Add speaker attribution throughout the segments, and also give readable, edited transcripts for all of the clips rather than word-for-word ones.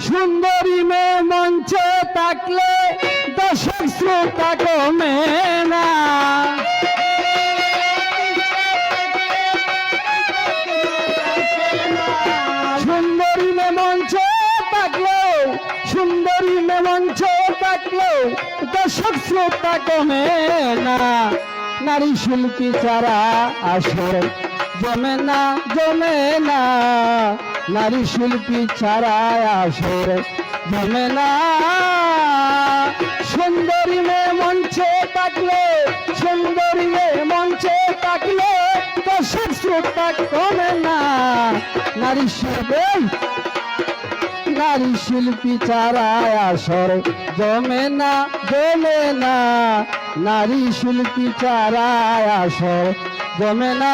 Speaker 1: সুন্দরী মেয়ে মঞ্চে থাকলে দর্শক শ্রোতা কমে না। সুন্দরী মেয়ে মঞ্চে থাকলেও সুন্দরী মেয়ে মঞ্চে থাকলেও দর্শক শ্রোতা কমে না। নারী শিল্পী ছাড়া আসর জমে না, জমে না। নারী শিল্পী ছাড়া আসর জমে না। সুন্দরী মেয়ে মঞ্চে থাকলে সুন্দরী মেয়ে মঞ্চে থাকলে দর্শক শ্রোতা কমে না। নারী শিল্পী নারী শিল্পী ছাড়া আসর জমে না, জমে না। নারী শিল্পী ছাড়া আসর জমে না।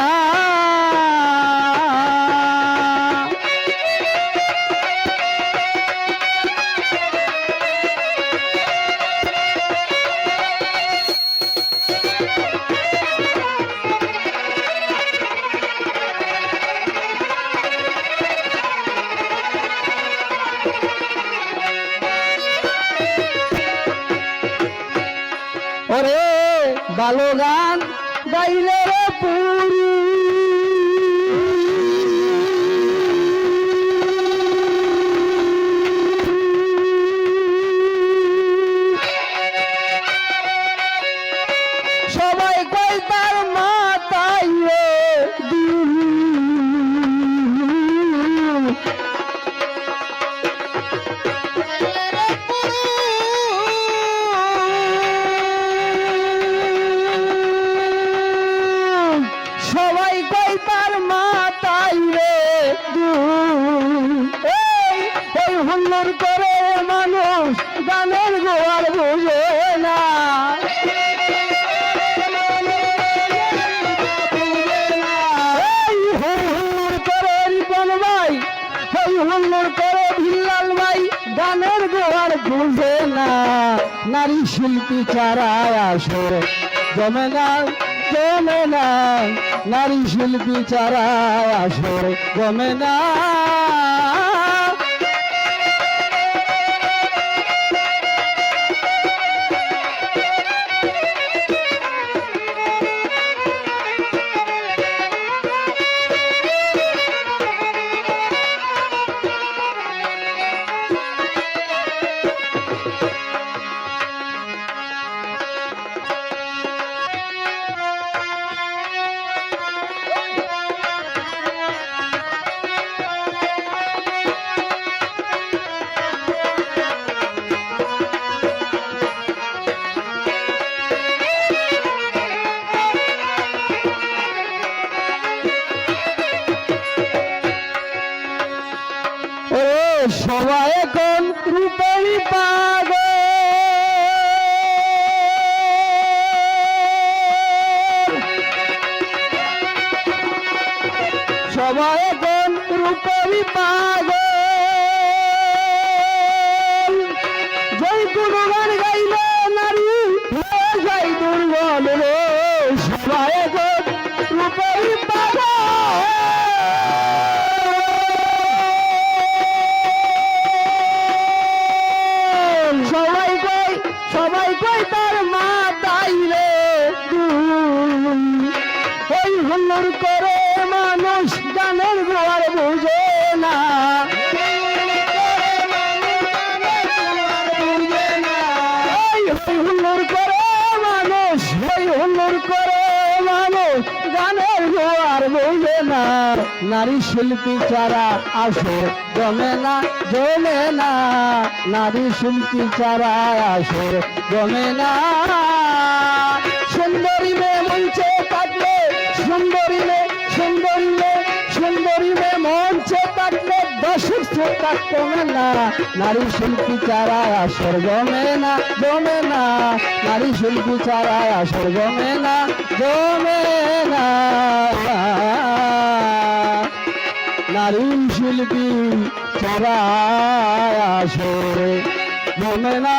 Speaker 1: ওরে ভালো গান গাইলে রে পুরী, সবাই কই তার মাথায় রে সবাই কই তার মাথায় রে এই হুল্লোর করে মানুষ গানের গোয়ার বুঝে না। এই হুল্লোর করে রিপন ভাই, এই হুল্লোর করে ভিল্লাল ভাই গানের গোয়ার বুঝে না। নারী শিল্পী ছাড়া আসর জমে না, জমে না। নারী শিল্পী ছাড়া আসর জমে না। সবাই এখন রূপেরই পাগল, সবাই এখন রূপেরই পাগল। যেই কোনো গান গাইলে নারী হয়ে যায় দুর্বল রে। সবাই এখন রূপেরই পাগল। সবাই কই তার মাথায় রে ওই হুল্লোর করে মানুষ গানের গোয়ার বুঝে না। হুল্লোর করে মানুষ, ওই হুল্লোর করে মানুষ গানের গোয়ার বুঝে না। নারী শিল্পী ছাড়া আসর জমে না, জমে না। নারী শিল্পী ছাড়া আসর জমে না। সুন্দরী মেয়ে মঞ্চে থাকলে সুন্দরী মেয়ে, সুন্দরী মেয়ে, সুন্দরী মেয়ে মঞ্চে থাকলে দর্শক শ্রোতা কমে না। নারী শিল্পী ছাড়া আসর জমে না, জমে না। নারী শিল্পী ছাড়া আসর জমে না, জমে না। নারী শিল্পী ছাড়া আসর জমে না।